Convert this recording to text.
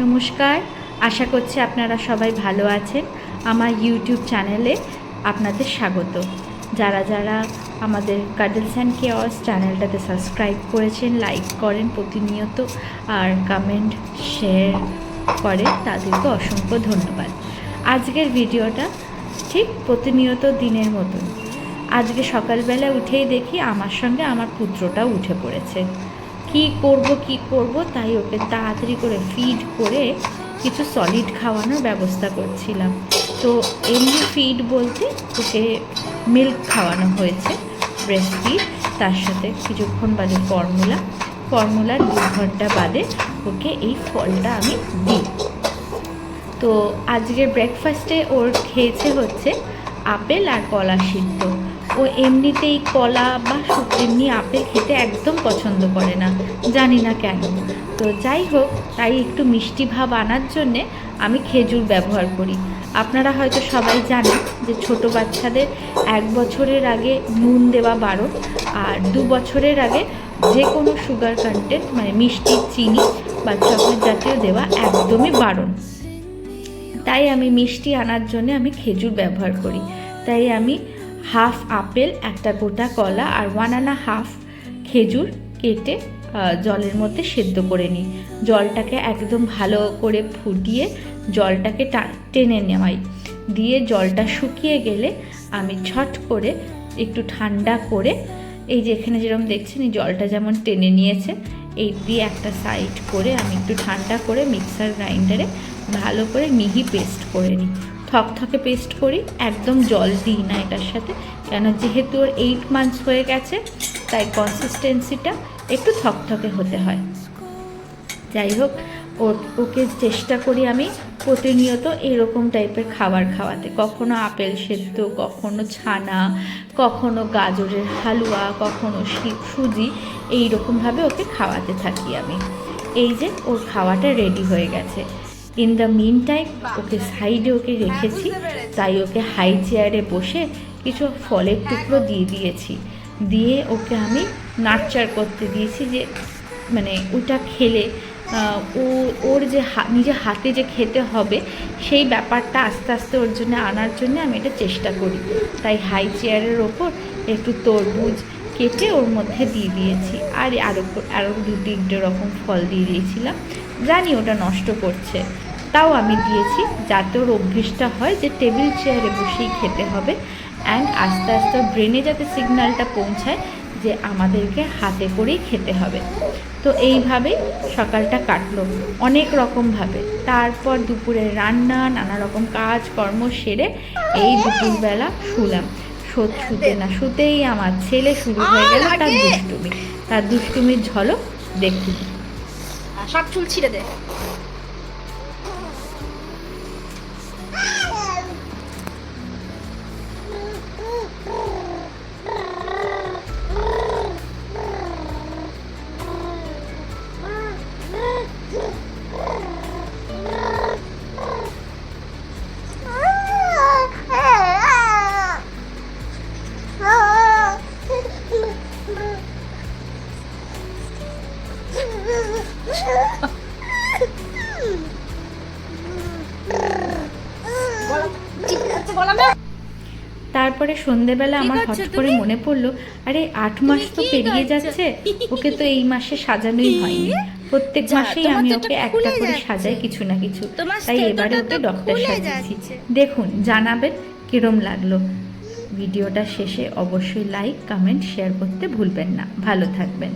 নমস্কার, আশা করছি আপনারা সবাই ভালো আছেন। আমার ইউটিউব চ্যানেলে আপনাদের স্বাগত। যারা যারা আমাদের কাডলস অ্যান্ড কেয়ার্স চ্যানেলটাতে সাবস্ক্রাইব করেছেন, লাইক করেন প্রতিনিয়ত আর কমেন্ট শেয়ার করেন, তাদেরকে অসংখ্য ধন্যবাদ। আজকের ভিডিওটা ঠিক প্রতিনিয়ত দিনের মতন। আজকে সকালবেলা উঠেই দেখি আমার সঙ্গে আমার পুত্রটাও উঠে পড়েছে। কি করব তাই ওকে তাড়াতাড়ি করে ফিড করে কিছু সলিড খাওয়ানোর ব্যবস্থা করছিলাম। তো এমনি ফিড বলতে ওকে মিল্ক খাওয়ানো হয়েছে, ব্রেস্ট ফিড, তার সাথে কিছুক্ষণ বাদে ফর্মুলার 2 ঘন্টা বাদে ওকে এই ফলটা আমি দিই। তো আজকের ব্রেকফাস্টে ওর খেয়েছে হচ্ছে আপেল আর কলা সিদ্ধ। ও এমনিতেই কলা বা এমনি আপেল খেতে একদম পছন্দ করে না, জানি না কেন। তো যাই হোক, তাই একটু মিষ্টি ভাব আনার জন্যে আমি খেজুর ব্যবহার করি। আপনারা হয়তো সবাই জানেন যে ছোট বাচ্চাদের 1 বছরের আগে নুন দেওয়া বারণ, আর 2 বছরের আগে যে কোনো সুগার কন্টেন্ট মানে মিষ্টি, চিনি বা চকলেট জাতীয় দেওয়া একদমই বারণ। তাই আমি মিষ্টি আনার জন্য আমি খেজুর ব্যবহার করি। তাই আমি হাফ আপেল, একটা গোটা কলা আর 1.5 খেজুর কেটে জলের মধ্যে সেদ্ধ করে নিই। জলটাকে একদম ভালো করে ফুটিয়ে জলটাকে টেনে নেওয়াই, দিয়ে জলটা শুকিয়ে গেলে আমি ছট করে একটু ঠান্ডা করে, এই যে এখানে যেরকম দেখছেন এই জলটা যেমন টেনে নিয়েছে, এই দিয়ে একটা সাইড করে আমি একটু ঠান্ডা করে মিক্সার গ্রাইন্ডারে ভালো করে মিহি পেস্ট করে নিই। থকথকে পেস্ট করি, একদম জল দিই না এটার সাথে, কেন যেহেতু ওর 8 মান্থস হয়ে গেছে তাই কনসিস্টেন্সিটা একটু থকথকে হতে হয়। যাই হোক, ওকে চেষ্টা করি আমি প্রতিনিয়ত এরকম টাইপের খাবার খাওয়াতে, কখনো আপেল সেদ্ধ, কখনো ছানা, কখনো গাজরের হালুয়া, কখনো সুজি, এইরকমভাবে ওকে খাওয়াতে থাকি আমি। এই যে ওর খাওয়াটা রেডি হয়ে গেছে। In the mean time okay সাইডে রেখেছি, তাই ওকে হাই চেয়ারে বসে কিছু ফলের টুকরো দিয়েছি, দিয়ে ওকে আমি নার্চার করতে দিয়েছি, যে মানে ওটা খেলে ওর যে নিজে হাতে যে খেতে হবে সেই ব্যাপারটা আস্তে আস্তে ওর জন্য আনার জন্য আমি এটা চেষ্টা করি। তাই হাই চেয়ারের ওপর একটু তরমুজ কেটে ওর মধ্যে দিয়েছি, আর আরও 2-3 রকম ফল দিয়ে দিয়েছিলাম। জানি ওটা নষ্ট করছে, তাও আমি দিয়েছি যাতে ওর অভ্যেসটা হয় যে টেবিল চেয়ারে বসেই খেতে হবে, অ্যান্ড আস্তে আস্তে ব্রেনে যাতে সিগন্যালটা পৌঁছায় যে আমাদেরকে হাতে করেই খেতে হবে। তো এইভাবেই সকালটা কাটলো অনেক রকমভাবে। তারপর দুপুরে রান্না, নানা রকম কাজকর্ম সেরে এই দুপুরবেলা শুলাম। শুতেই আমার ছেলে শুরু হয়ে গেল তার দুষ্টুমির ঝলক দেখুন। সব চুল ছিঁড়ে দে। তারপরে সন্ধেবেলা আমার হঠাৎ করে মনে পড়লো, আরে 8 মাস তো পেরিয়ে যাচ্ছে, ওকে তো এই মাসে সাজানোই হয়নি। প্রত্যেক মাসেই আমি ওকে একটা করে সাজাই কিছু না কিছু, তাই এবারে ওকে ডক্টর সাজিয়েছি। দেখুন, জানাবেন কিরম লাগলো। ভিডিওটা শেষে অবশ্যই লাইক, কমেন্ট, শেয়ার করতে ভুলবেন না। ভালো থাকবেন।